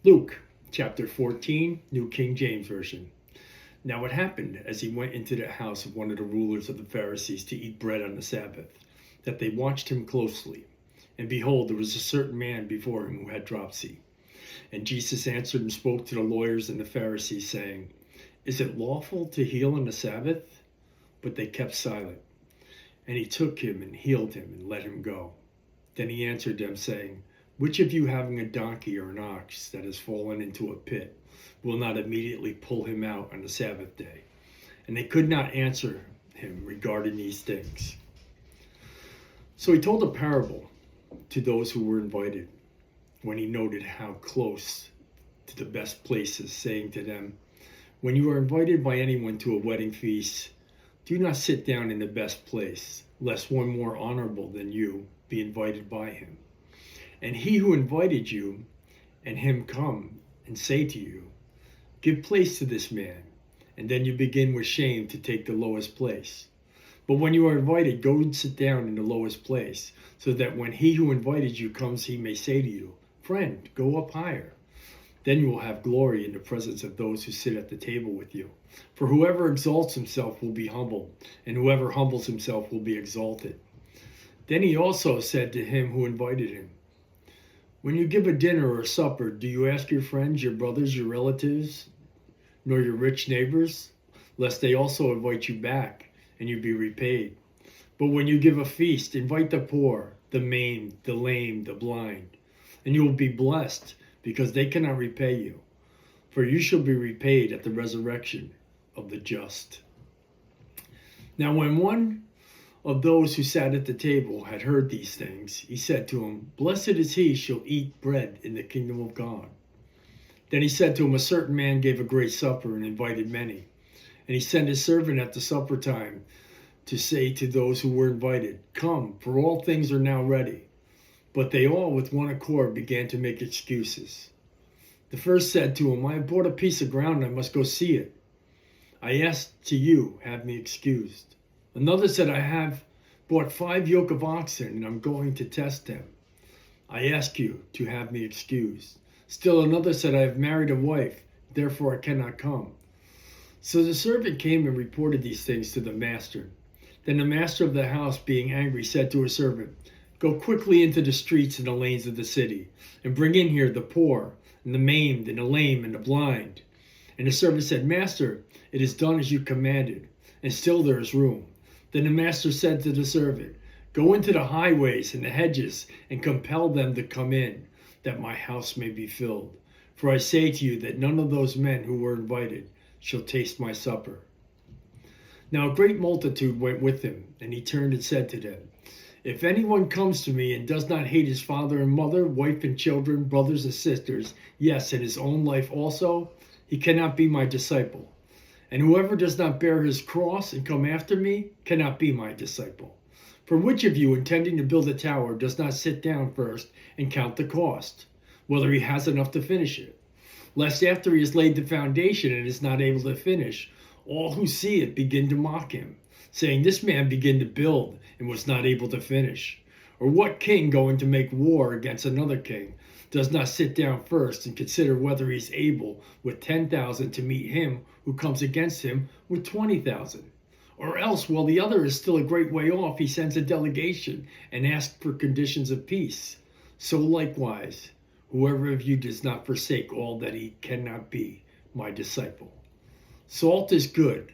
Luke chapter 14, New King James Version. Now it happened, as he went into the house of one of the rulers of the Pharisees to eat bread on the Sabbath, that they watched him closely. And behold, there was a certain man before him who had dropsy. And Jesus answered and spoke to the lawyers and the Pharisees, saying, Is it lawful to heal on the Sabbath? But they kept silent. And he took him and healed him and let him go. Then he answered them, saying, Which of you, having a donkey or an ox that has fallen into a pit, will not immediately pull him out on the Sabbath day? And they could not answer him regarding these things. So he told a parable to those who were invited, when he noted how close to the best places, saying to them, When you are invited by anyone to a wedding feast, do not sit down in the best place, lest one more honorable than you be invited by him. And he who invited you and him come and say to you, Give place to this man, and then you begin with shame to take the lowest place. But when you are invited, go and sit down in the lowest place, so that when he who invited you comes, he may say to you, Friend, go up higher. Then you will have glory in the presence of those who sit at the table with you. For whoever exalts himself will be humbled, and whoever humbles himself will be exalted. Then he also said to him who invited him, When you give a dinner or a supper, do you ask your friends, your brothers, your relatives, nor your rich neighbors, lest they also invite you back, and you be repaid? But when you give a feast, invite the poor, the maimed, the lame, the blind, and you will be blessed, because they cannot repay you. For you shall be repaid at the resurrection of the just. Now when one of those who sat at the table had heard these things, he said to him, Blessed is he who shall eat bread in the kingdom of God. Then he said to him, A certain man gave a great supper and invited many. And he sent his servant at the supper time to say to those who were invited, Come, for all things are now ready. But they all with one accord began to make excuses. The first said to him, I have bought a piece of ground, and I must go see it. I ask to you, have me excused. Another said, I have bought 5 yoke of oxen, and I'm going to test them. I ask you to have me excused. Still another said, I have married a wife, therefore I cannot come. So the servant came and reported these things to the master. Then the master of the house, being angry, said to his servant, Go quickly into the streets and the lanes of the city, and bring in here the poor, and the maimed, and the lame, and the blind. And the servant said, Master, it is done as you commanded, and still there is room. Then the master said to the servant, Go into the highways and the hedges, and compel them to come in, that my house may be filled. For I say to you that none of those men who were invited shall taste my supper. Now a great multitude went with him, and he turned and said to them, If anyone comes to me and does not hate his father and mother, wife and children, brothers and sisters, yes, and his own life also, he cannot be my disciple. And whoever does not bear his cross and come after me cannot be my disciple. For which of you, intending to build a tower, does not sit down first and count the cost, whether he has enough to finish it? Lest after he has laid the foundation and is not able to finish, all who see it begin to mock him, saying, This man began to build and was not able to finish. Or what king going to make war against another king does not sit down first and consider whether he is able with 10,000 to meet him who comes against him with 20,000? Or else, while the other is still a great way off, he sends a delegation and asks for conditions of peace. So likewise, whoever of you does not forsake all that he cannot be my disciple. Salt is good,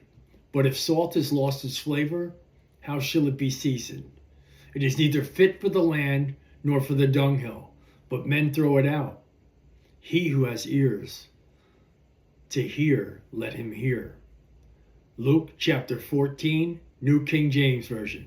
but if salt has lost its flavor, how shall it be seasoned? It is neither fit for the land nor for the dunghill, but men throw it out. He who has ears to hear, let him hear. Luke chapter 14, New King James Version.